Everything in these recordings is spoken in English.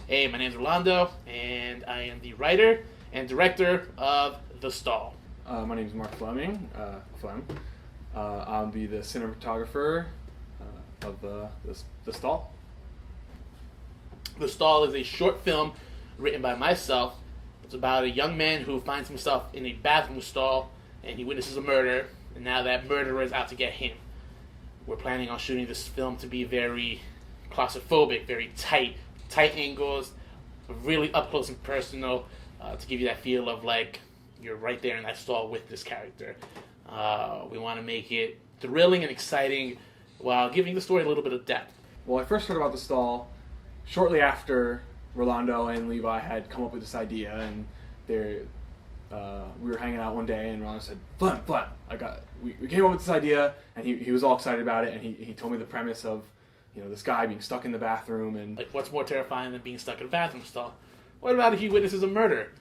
Hey, my name's Rolando, and I am the writer and director of The Stall. My name is Mark Fleming. I'll be the cinematographer of the Stall. The Stall is a short film written by myself. It's about a young man who finds himself in a bathroom stall, and he witnesses a murder, and now that murderer is out to get him. We're planning on shooting this film to be very claustrophobic, very tight angles, really up close and personal, to give you that feel of like you're right there in that stall with this character. We want to make it thrilling and exciting while giving the story a little bit of depth. Well, I first heard about the Stall shortly after Rolando and Levi had come up with this idea, and we were hanging out one day, and Rolando said, "Flem, we came up with this idea," and he was all excited about it, and he told me the premise of, this guy being stuck in the bathroom, and like, what's more terrifying than being stuck in a bathroom stall? What about if he witnesses a murder?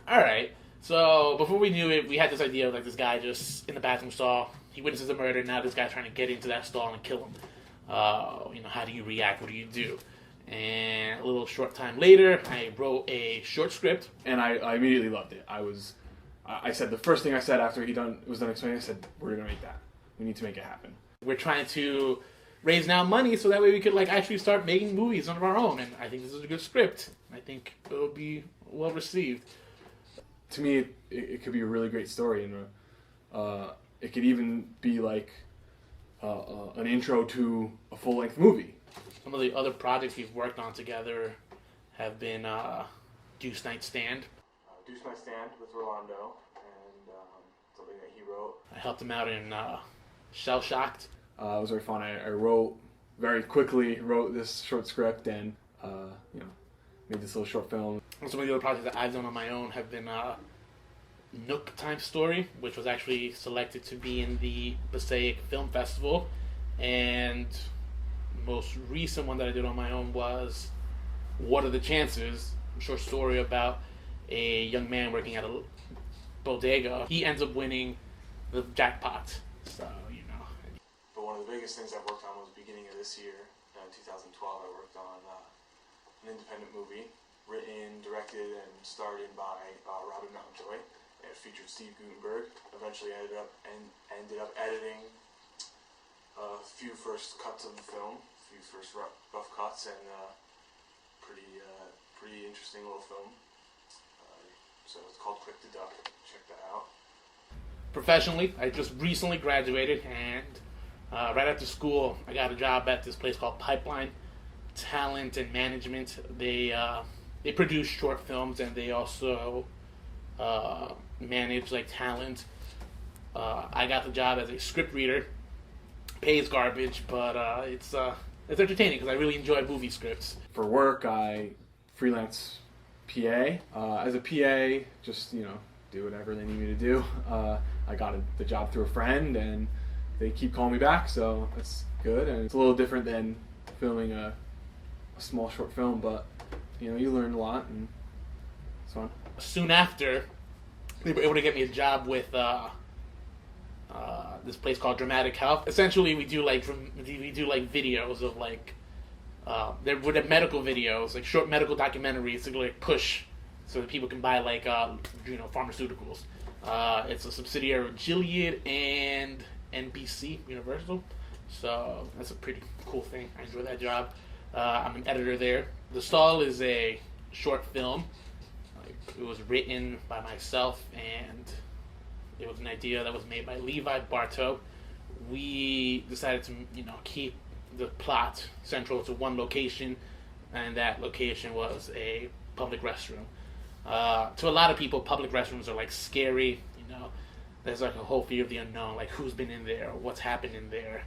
All right. So before we knew it, we had this idea of like this guy just in the bathroom stall. He witnesses a murder. Now this guy's trying to get into that stall and kill him. How do you react? What do you do? And a little short time later, I wrote a short script, and I immediately loved it. I said the first thing I said after was done explaining. I said, "We're gonna make that. We need to make it happen." We're trying to raise now money so that way we could like actually start making movies on our own. And I think this is a good script. I think it will be well received. To me, it could be a really great story, and it could even be like an intro to a full-length movie. Some of the other projects we've worked on together have been Deuce Night Stand. Deuce Night Stand with Rolando, and something that he wrote. I helped him out in Shell Shocked. It was very fun. I wrote this short script, and made this little short film. And some of the other projects that I've done on my own have been Nook Time Story, which was actually selected to be in the Passaic Film Festival, and most recent one that I did on my own was What Are the Chances? A short story about a young man working at a bodega. He ends up winning the jackpot. So, But one of the biggest things I worked on was beginning of this year, 2012. I worked on an independent movie, written, directed, and starred in by Robin Mountjoy. It featured Steve Gutenberg. Eventually ended up editing a few first cuts of the film, a few first rough cuts, and pretty interesting little film. So it's called Quick to Duck. Check that out. Professionally, I just recently graduated, and right after school, I got a job at this place called Pipeline Talent and Management. They produce short films, and they also manage like talent. I got the job as a script reader. Pays garbage, but it's entertaining because I really enjoy movie scripts. For work, I freelance PA. As a PA, just do whatever they need me to do. I got the job through a friend, and they keep calling me back, so that's good. And it's a little different than filming a small short film, but you learn a lot, and it's fun. Soon after, they were able to get me a job with this place called Dramatic Health. Essentially, we do like videos of like they're medical videos, like short medical documentaries to like push so that people can buy like pharmaceuticals. It's a subsidiary of Gilead and NBC Universal, so that's a pretty cool thing. I enjoy that job. I'm an editor there. The Stall is a short film. It was written by myself, and it was an idea that was made by Levi Bartow. We decided to, keep the plot central to one location, and that location was a public restroom. To a lot of people, public restrooms are like scary. There's like a whole fear of the unknown, like who's been in there, or what's happened in there,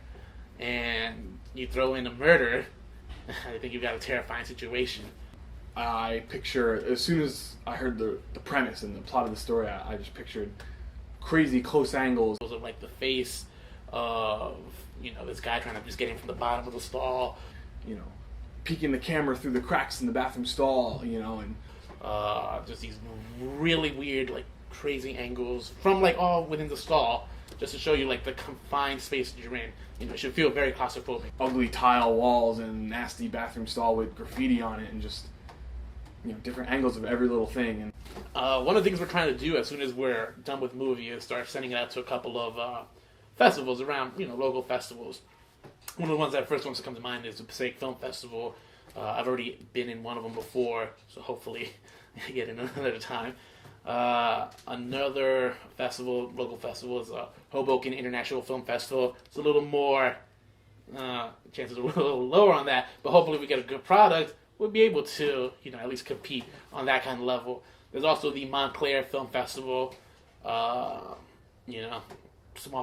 and you throw in a murder. I think you've got a terrifying situation. I picture, as soon as I heard the premise and the plot of the story, I just pictured crazy close angles. Of like the face of, this guy trying to just get in from the bottom of the stall. Peeking the camera through the cracks in the bathroom stall, and just these really weird, like crazy angles from like all within the stall, just to show you like the confined space that you're in. It should feel very claustrophobic. Ugly tile walls and nasty bathroom stall with graffiti on it, and just different angles of every little thing. And one of the things we're trying to do as soon as we're done with the movie is start sending it out to a couple of festivals around, local festivals. One of the ones that first wants to come to mind is the Passaic Film Festival. I've already been in one of them before, so hopefully I get in another time. Another festival, local festival, is Hoboken International Film Festival. It's a little more, chances are a little lower on that, but hopefully if we get a good product, we'll be able to, at least compete on that kind of level. There's also the Montclair Film Festival, small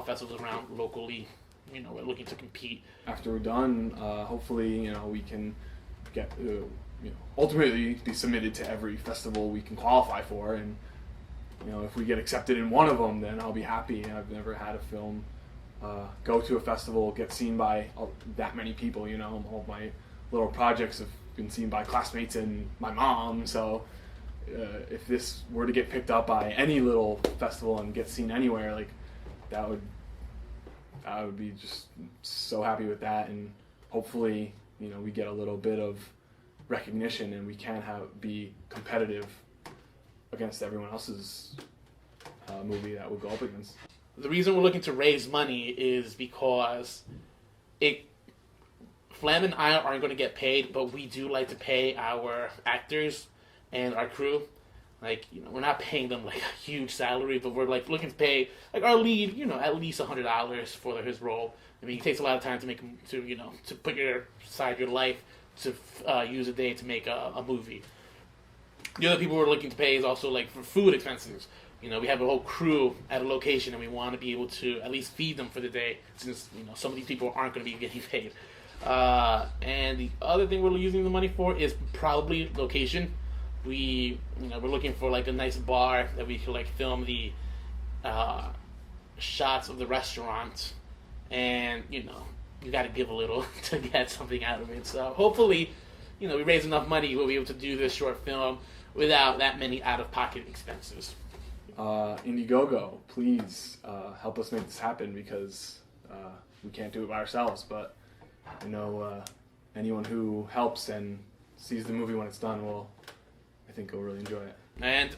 festivals around locally, we're looking to compete. After we're done, hopefully, we can get, ultimately be submitted to every festival we can qualify for, and if we get accepted in one of them, then I'll be happy. I've never had a film go to a festival, get seen by that many people. All of my little projects have been seen by classmates and my mom. So if this were to get picked up by any little festival and get seen anywhere, I would be just so happy with that. And hopefully, we get a little bit of recognition and we can be competitive against everyone else's movie that would go up against. The reason we're looking to raise money is because Flam and I aren't going to get paid, but we do like to pay our actors and our crew. We're not paying them a huge salary, but we're looking to pay our lead, at least $100 for his role. I mean, it takes a lot of time to make to put aside your life to use a day to make a movie. The other people we're looking to pay is also for food expenses. We have a whole crew at a location, and we want to be able to at least feed them for the day, since some of these people aren't going to be getting paid. And the other thing we're using the money for is probably location. We're looking for a nice bar that we could film the shots of the restaurant, and you got to give a little to get something out of it. So hopefully, we raise enough money we'll be able to do this short film without that many out-of-pocket expenses. IndieGoGo, please help us make this happen, because we can't do it by ourselves. But anyone who helps and sees the movie when it's done I think will really enjoy it. And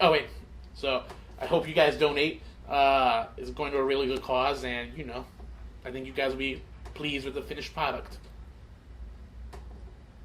so I hope you guys donate. It's going to a really good cause, and I think you guys will be pleased with the finished product.